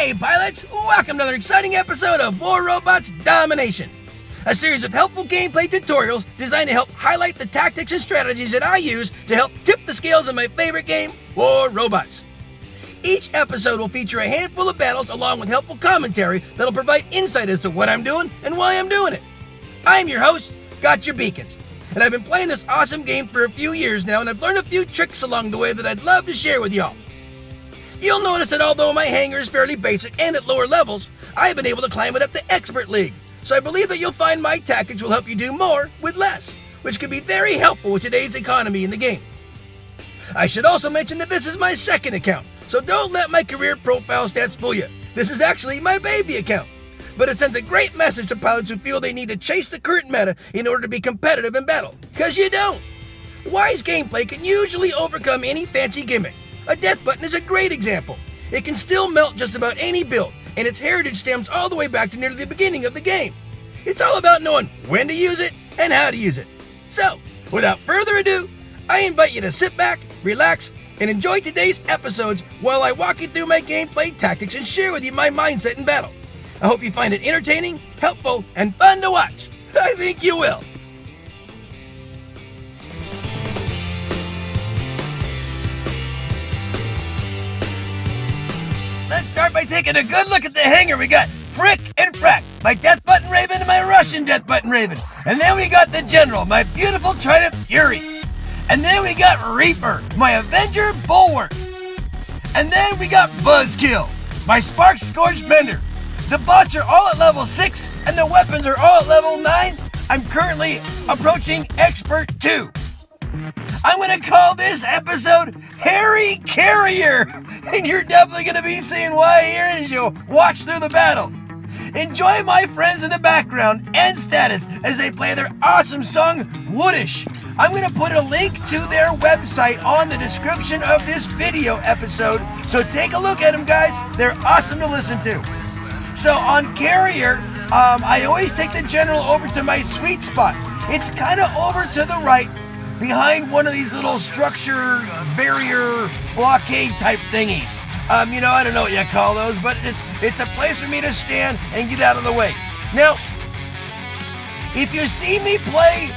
Hey pilots, welcome to another exciting episode of War Robots Domination, a series of helpful gameplay tutorials designed to help highlight the tactics and strategies that I use to help tip the scales in my favorite game, War Robots. Each episode will feature a handful of battles along with helpful commentary that'll provide insight as to what I'm doing and why I'm doing it. I'm your host, Gotchure Beacons, and I've been playing this awesome game for a few years now, and I've learned a few tricks along the way that I'd love to share with y'all. You'll notice that although my hangar is fairly basic and at lower levels, I've been able to climb it up to Expert League. So I believe that you'll find my tactics will help you do more with less, which can be very helpful with today's economy in the game. I should also mention that this is my second account, so don't let my career profile stats fool you. This is actually my baby account. But it sends a great message to pilots who feel they need to chase the current meta in order to be competitive in battle, because you don't. Wise gameplay can usually overcome any fancy gimmick. A death button is a great example. It can still melt just about any build, and its heritage stems all the way back to nearly the beginning of the game. It's all about knowing when to use it and how to use it. So, without further ado, I invite you to sit back, relax, and enjoy today's episodes while I walk you through my gameplay tactics and share with you my mindset in battle. I hope you find it entertaining, helpful, and fun to watch. I think you will. Let's start by taking a good look at the hangar. We got Frick and Frack, my Death Button Raven and my Russian Death Button Raven. And then we got the General, my beautiful Trident Fury. And then we got Reaper, my Avenger Bulwark. And then we got Buzzkill, my Spark Scorched Bender. The bots are all at level 6 and the weapons are all at level 9. I'm currently approaching Expert 2. I'm going to call this episode Harry Carrier, and you're definitely going to be seeing why here as you watch through the battle. Enjoy my friends in the background and status as they play their awesome song, Woodish. I'm going to put a link to their website on the description of this video episode, so take a look at them, guys. They're awesome to listen to. So on Carrier, I always take the General over to my sweet spot. It's kind of over to the right, behind one of these little structure barrier blockade type thingies. I don't know what you call those, but it's a place for me to stand and get out of the way. Now, if you see me play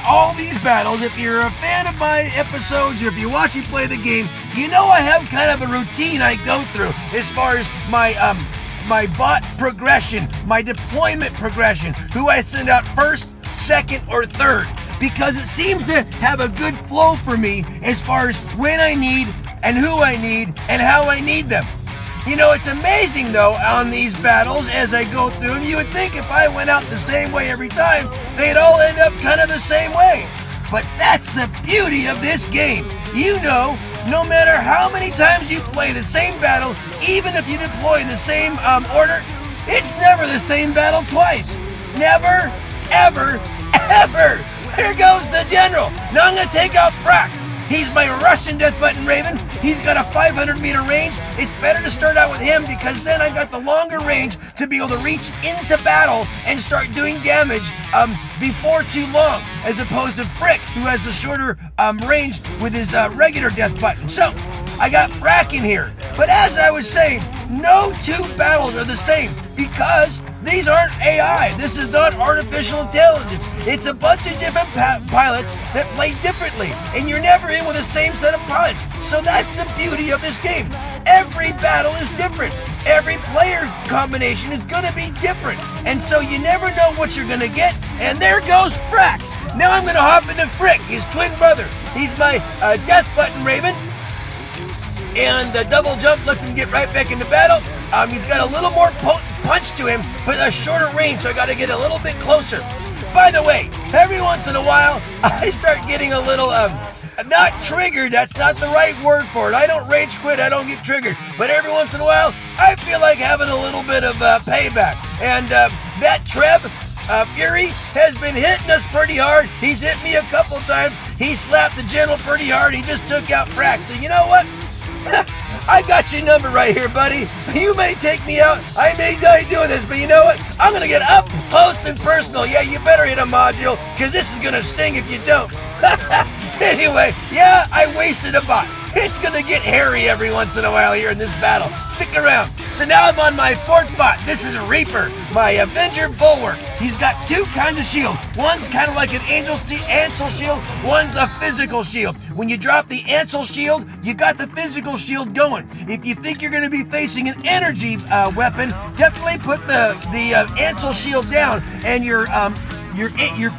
all these battles, if you're a fan of my episodes, or if you watch me play the game, you know I have kind of a routine I go through as far as my bot progression, my deployment progression, who I send out first, second, or third, because it seems to have a good flow for me as far as when I need and who I need and how I need them. It's amazing though on these battles as I go through them. You would think if I went out the same way every time, they'd all end up kind of the same way. But that's the beauty of this game. No matter how many times you play the same battle, even if you deploy in the same order, it's never the same battle twice. Never, ever, ever. Here goes the General. Now I'm going to take out Frack. He's my Russian Death Button Raven. He's got a 500 meter range. It's better to start out with him because then I've got the longer range to be able to reach into battle and start doing damage before too long, as opposed to Frick, who has the shorter range with his regular Death Button. So I got Frack in here. But as I was saying, no two battles are the same because these aren't AI. This is not artificial intelligence. It's a bunch of different pilots that play differently, and you're never in with the same set of pilots. So that's the beauty of this game. Every battle is different. Every player combination is going to be different, and so you never know what you're going to get. And there goes Frack. Now I'm going to hop into Frick, his twin brother. He's my Death Button Raven, and the double jump lets him get right back into battle. He's got a little more potent punch to him, but a shorter range, so I got to get a little bit closer. By the way, every once in a while, I start getting a little, not triggered, that's not the right word for it. I don't rage quit, I don't get triggered. But every once in a while, I feel like having a little bit of payback. And that Treb, Fury, has been hitting us pretty hard. He's hit me a couple times. He slapped the General pretty hard. He just took out Frack. So you know what? I got your number right here, buddy. You may take me out. I may die doing this, but you know what? I'm going to get up close and personal. Yeah, you better hit a module, because this is going to sting if you don't. Anyway, yeah, I wasted a bot. It's gonna get hairy every once in a while here in this battle. Stick around. So now I'm on my fourth bot. This is Reaper, my Avenger Bulwark. He's got two kinds of shield. One's kind of like an Ansel shield. One's a physical shield. When you drop the Ansel shield, you got the physical shield going. If you think you're going to be facing an energy weapon, definitely put the Ansel shield down, and your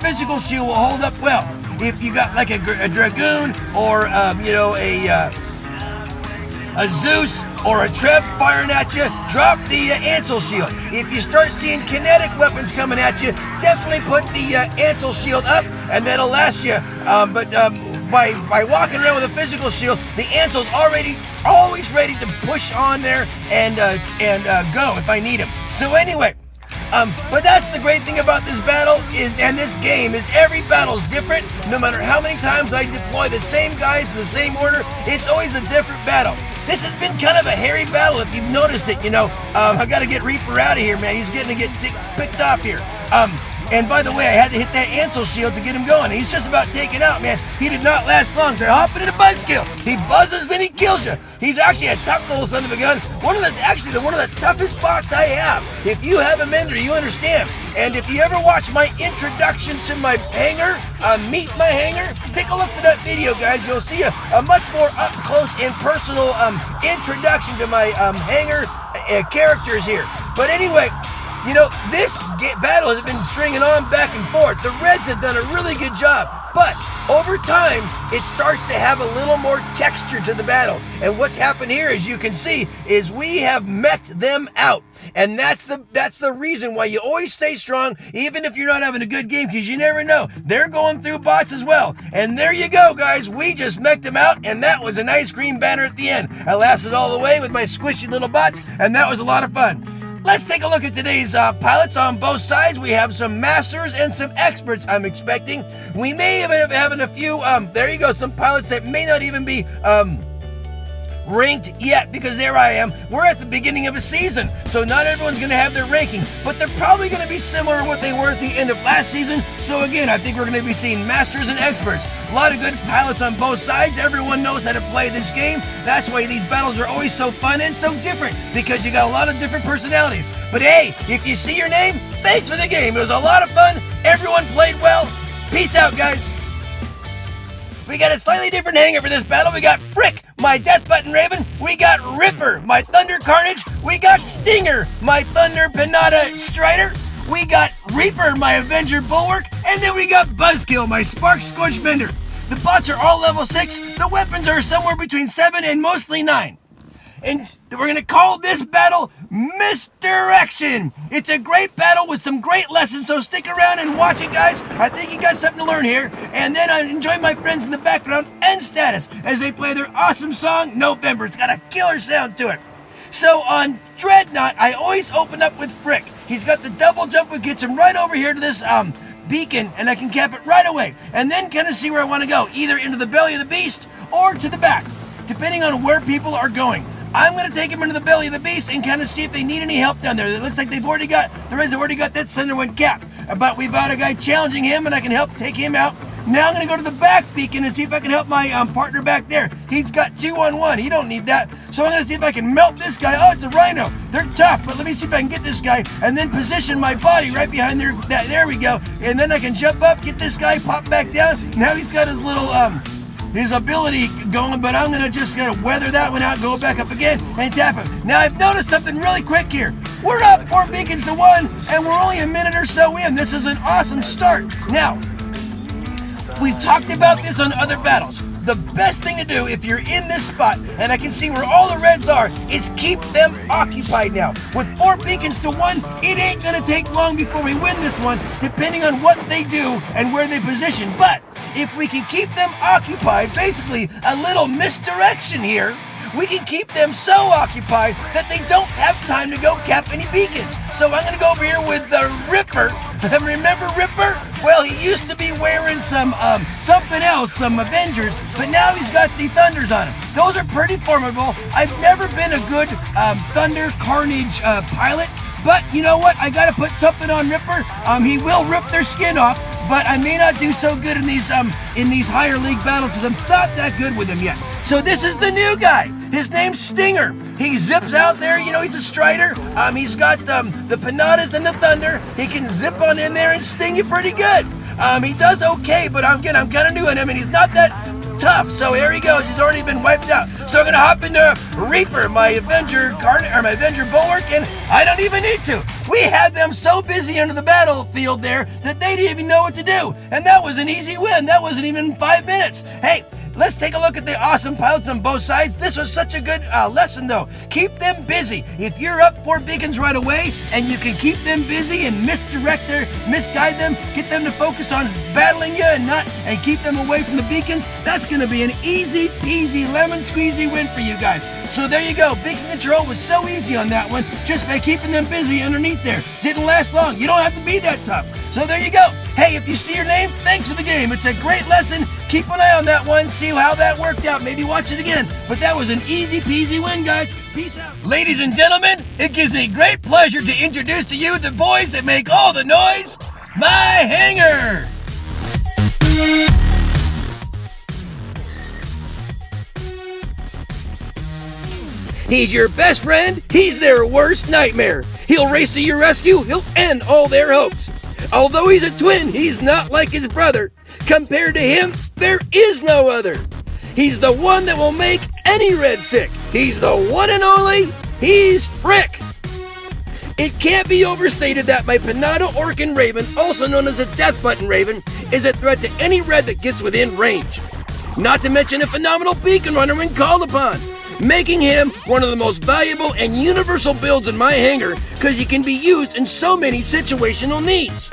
physical shield will hold up well. If you got like a Dragoon or a Zeus or a Treb firing at you, drop the Ansel shield. If you start seeing kinetic weapons coming at you, definitely put the Ansel shield up, and that'll last you. By walking around with a physical shield, the Ansel's always ready to push on there and go if I need him. So anyway, but that's the great thing about this battle and this game is every battle's different. No matter how many times I deploy the same guys in the same order, it's always a different battle. This has been kind of a hairy battle if you've noticed it, I gotta get Reaper out of here, man. He's getting to get picked off here. And by the way, I had to hit that Ansel shield to get him going. He's just about taken out, man. He did not last long. They're hopping in a buzzkill. He buzzes and he kills you. He's actually a tough little son of a gun. One of the toughest bots I have. If you have a Mender, you understand. And if you ever watch my introduction to my Hangar, Meet My Hangar, take a look at that video, guys. You'll see a much more up close and personal introduction to my Hangar characters here. But anyway, this battle has been stringing on back and forth. The Reds have done a really good job, but over time, it starts to have a little more texture to the battle. And what's happened here, as you can see, is we have meched them out. And that's the reason why you always stay strong, even if you're not having a good game, because you never know. They're going through bots as well. And there you go, guys. We just meched them out, and that was a nice green banner at the end. I lasted all the way with my squishy little bots, and that was a lot of fun. Let's take a look at today's pilots on both sides. We have some masters and some experts, I'm expecting. We may even have having a few, some pilots that may not even be ranked yet, because there I am. We're at the beginning of a season, so not everyone's going to have their ranking, but they're probably going to be similar to what they were at the end of last season. So again, I think we're going to be seeing masters and experts. A lot of good pilots on both sides. Everyone knows how to play this game. That's why these battles are always so fun and so different, because you got a lot of different personalities. But hey, if you see your name, thanks for the game. It was a lot of fun. Everyone played well. Peace out, guys. We got a slightly different Hangar for this battle. We got Frick, my Death Button Raven. We got Ripper, my Thunder Carnage. We got Stinger, my Thunder Pinata Strider. We got Reaper, my Avenger Bulwark. And then we got Buzzkill, my Spark Scorch Bender. The bots are all level 6. The weapons are somewhere between 7 and mostly 9. And we're going to call this battle Misdirection. It's a great battle with some great lessons, so stick around and watch it, guys. I think you got something to learn here. And then I enjoy my friends in the background and Status as they play their awesome song, November. It's got a killer sound to it. So on Dreadnought, I always open up with Frick. He's got the double jump, which gets him right over here to this beacon, and I can cap it right away. And then kind of see where I want to go, either into the belly of the beast or to the back, depending on where people are going. I'm going to take him into the belly of the beast and kind of see if they need any help down there. It looks like the Reds have already got that center one capped. But we've got a guy challenging him, and I can help take him out. Now I'm going to go to the back beacon and see if I can help my partner back there. He's got 2-on-1. He don't need that. So I'm going to see if I can melt this guy. Oh, it's a Rhino. They're tough, but let me see if I can get this guy and then position my body right behind there. There we go. And then I can jump up, get this guy, pop back down. Now he's got his little his ability going, but I'm gonna just weather that one out, go back up again, and tap him. Now I've noticed something really quick here. We're up 4 beacons to 1, and we're only a minute or so in. This is an awesome start. Now, we've talked about this on other battles. The best thing to do if you're in this spot, and I can see where all the Reds are, is keep them occupied now. With 4 beacons to 1, it ain't gonna take long before we win this one, depending on what they do and where they position. But if we can keep them occupied, basically a little misdirection here, we can keep them so occupied that they don't have time to go cap any beacons. So I'm gonna go over here with the Ripper. Remember Ripper? Well, he used to be wearing some something else, some Avengers, but now he's got the Thunders on him. Those are pretty formidable. I've never been a good Thunder Carnage pilot, But you know what? I gotta put something on Ripper. He will rip their skin off, but I may not do so good in these higher league battles because I'm not that good with him yet. So this is the new guy. His name's Stinger. He zips out there, he's a strider. He's got the pinatas and the thunder. He can zip on in there and sting you pretty good. He does okay, but I'm kind of new at him, and he's not that tough. So here he goes. He's already been wiped out. So I'm gonna hop into Reaper, my Avenger Bulwark, and I don't even need to. We had them so busy under the battlefield there that they didn't even know what to do, and that was an easy win. That wasn't even 5 minutes. Hey, let's take a look at the awesome pilots on both sides. This was such a good lesson, though. Keep them busy. If you're up 4 beacons right away and you can keep them busy and misguide them, get them to focus on battling you and keep them away from the beacons, that's going to be an easy peasy lemon squeezy win for you guys. So there you go. Beacon control was so easy on that one just by keeping them busy underneath there. Didn't last long. You don't have to be that tough. So there you go. Hey, if you see your name, thanks for the game. It's a great lesson. Keep an eye on that one. See how that worked out. Maybe watch it again. But that was an easy peasy win, guys. Peace out. Ladies and gentlemen, it gives me great pleasure to introduce to you the boys that make all the noise, my Hangar. He's your best friend. He's their worst nightmare. He'll race to your rescue. He'll end all their hopes. Although he's a twin, he's not like his brother. Compared to him, there is no other. He's the one that will make any red sick. He's the one and only. He's Frick. It can't be overstated that my Pinata Orkin Raven, also known as a Death Button Raven, is a threat to any red that gets within range. Not to mention a phenomenal beacon runner when called upon, making him one of the most valuable and universal builds in my hangar because he can be used in so many situational needs.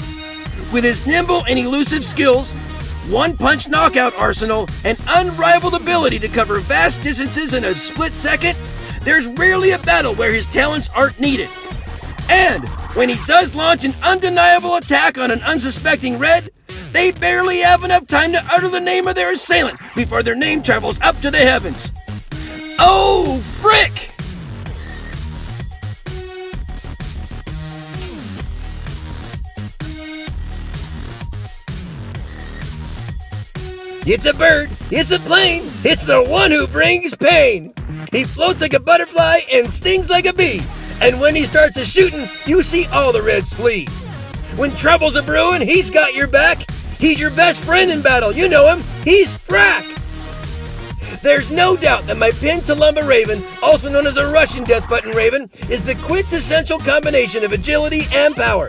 With his nimble and elusive skills, one-punch knockout arsenal, and unrivaled ability to cover vast distances in a split second, there's rarely a battle where his talents aren't needed. And when he does launch an undeniable attack on an unsuspecting red, they barely have enough time to utter the name of their assailant before their name travels up to the heavens. Oh, Frick! It's a bird, it's a plane, it's the one who brings pain. He floats like a butterfly and stings like a bee. And when he starts a shooting, you see all the reds flee. When trouble's a brewing, he's got your back. He's your best friend in battle, you know him, he's Frack. There's no doubt that my Pin Tulumba Raven, also known as a Russian Death Button Raven, is the quintessential combination of agility and power.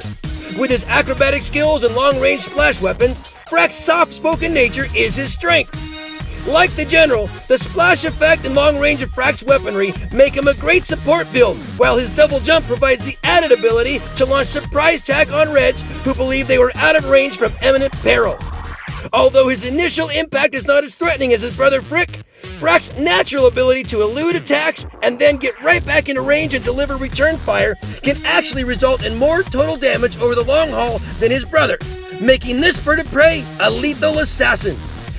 With his acrobatic skills and long-range splash weapon, Frack's soft-spoken nature is his strength. Like the General, the splash effect and long range of Frack's weaponry make him a great support build, while his double jump provides the added ability to launch surprise attack on Reds who believe they were out of range from imminent peril. Although his initial impact is not as threatening as his brother Frick, Frack's natural ability to elude attacks and then get right back into range and deliver return fire can actually result in more total damage over the long haul than his brother, making this bird of prey a lethal assassin.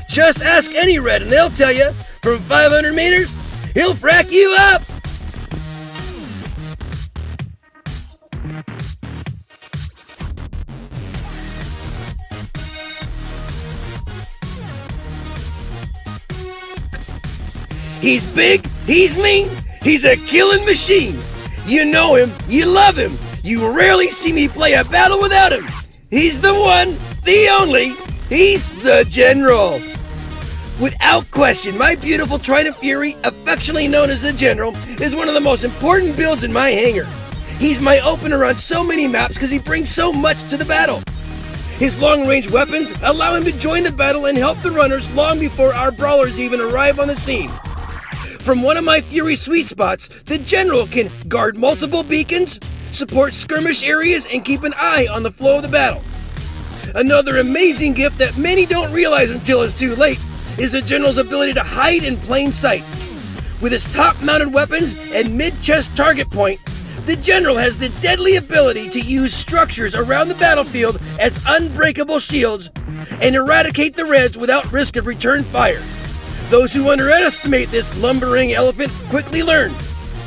Just ask any red and they'll tell you, from 500 meters, he'll frack you up! He's big, he's mean, he's a killing machine. You know him, you love him, you rarely see me play a battle without him. He's the one, the only, he's the General. Without question, my beautiful Trident Fury, affectionately known as the General, is one of the most important builds in my hangar. He's my opener on so many maps because he brings so much to the battle. His long-range weapons allow him to join the battle and help the runners long before our brawlers even arrive on the scene. From one of my Fury sweet spots, the General can guard multiple beacons, support skirmish areas, and keep an eye on the flow of the battle. Another amazing gift that many don't realize until it's too late is the General's ability to hide in plain sight. With his top-mounted weapons and mid-chest target point, the General has the deadly ability to use structures around the battlefield as unbreakable shields and eradicate the Reds without risk of return fire. Those who underestimate this lumbering elephant quickly learn,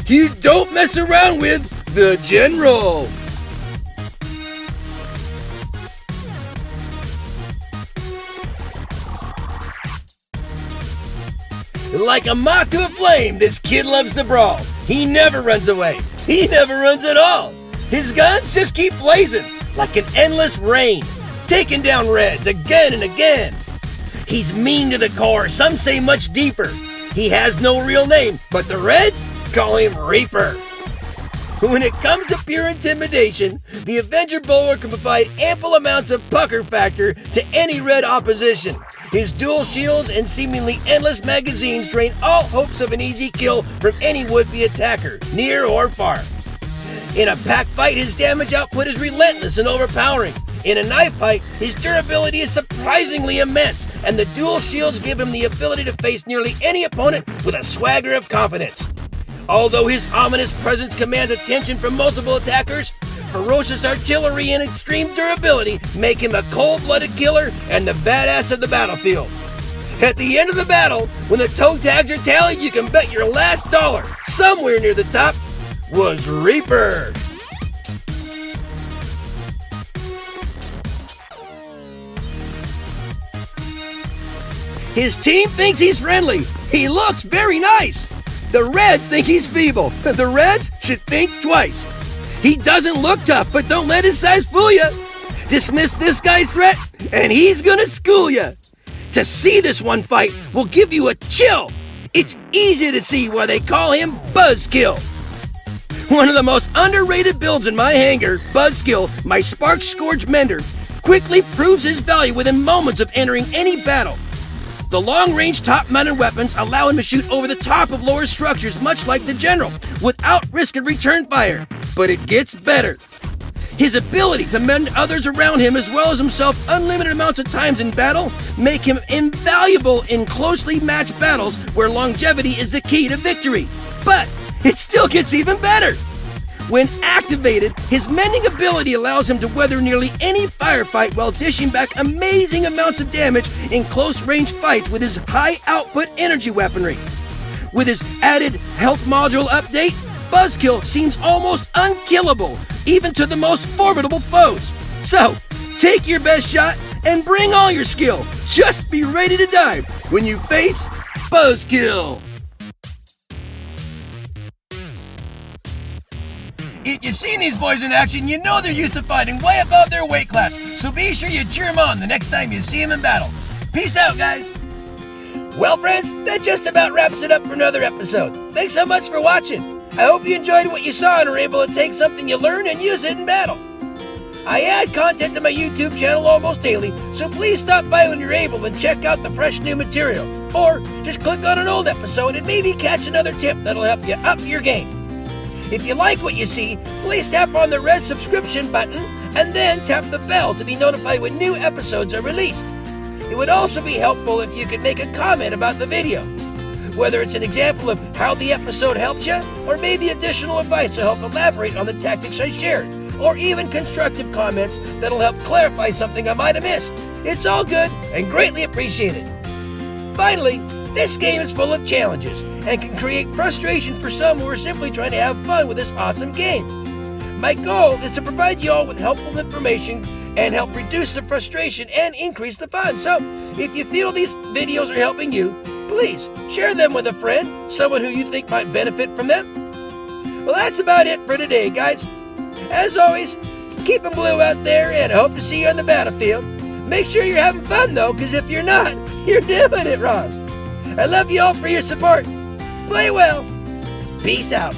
you don't mess around with the General. Like a moth to a flame, this kid loves to brawl. He never runs away. He never runs at all. His guns just keep blazing like an endless rain, taking down reds again and again. He's mean to the core, some say much deeper. He has no real name, but the Reds call him Reaper. When it comes to pure intimidation, the Avenger Bowler can provide ample amounts of pucker factor to any Red opposition. His dual shields and seemingly endless magazines drain all hopes of an easy kill from any would-be attacker, near or far. In a pack fight, his damage output is relentless and overpowering. In a knife fight, his durability is surprisingly immense, and the dual shields give him the ability to face nearly any opponent with a swagger of confidence. Although his ominous presence commands attention from multiple attackers, ferocious artillery and extreme durability make him a cold-blooded killer and the badass of the battlefield. At the end of the battle, when the toe tags are tallied, you can bet your last dollar, somewhere near the top, was Reaper. His team thinks he's friendly. He looks very nice. The Reds think he's feeble. The Reds should think twice. He doesn't look tough, but don't let his size fool you. Dismiss this guy's threat, and he's gonna school you. To see this one fight will give you a chill. It's easy to see why they call him Buzzkill. One of the most underrated builds in my hangar, Buzzkill, my Spark Scourge Mender, quickly proves his value within moments of entering any battle. The long-range top-mounted weapons allow him to shoot over the top of lower structures, much like the General, without risk of return fire. But it gets better. His ability to mend others around him as well as himself unlimited amounts of times in battle make him invaluable in closely matched battles where longevity is the key to victory. But it still gets even better. When activated, his mending ability allows him to weather nearly any firefight while dishing back amazing amounts of damage in close-range fights with his high-output energy weaponry. With his added health module update, Buzzkill seems almost unkillable, even to the most formidable foes. So, take your best shot and bring all your skill. Just be ready to dive when you face Buzzkill. If you've seen these boys in action, you know they're used to fighting way above their weight class, so be sure you cheer them on the next time you see them in battle. Peace out, guys. Well, friends, that just about wraps it up for another episode. Thanks so much for watching. I hope you enjoyed what you saw and are able to take something you learned and use it in battle. I add content to my YouTube channel almost daily, so please stop by when you're able and check out the fresh new material. Or just click on an old episode and maybe catch another tip that'll help you up your game. If you like what you see, please tap on the red subscription button and then tap the bell to be notified when new episodes are released. It would also be helpful if you could make a comment about the video, whether it's an example of how the episode helped you, or maybe additional advice to help elaborate on the tactics I shared, or even constructive comments that'll help clarify something I might have missed. It's all good and greatly appreciated. Finally, this game is full of challenges and can create frustration for some who are simply trying to have fun with this awesome game. My goal is to provide you all with helpful information and help reduce the frustration and increase the fun. So, if you feel these videos are helping you, please share them with a friend, someone who you think might benefit from them. Well, that's about it for today, guys. As always, keep them blue out there, and I hope to see you on the battlefield. Make sure you're having fun, though, because if you're not, you're doing it wrong. I love you all for your support. Play well. Peace out.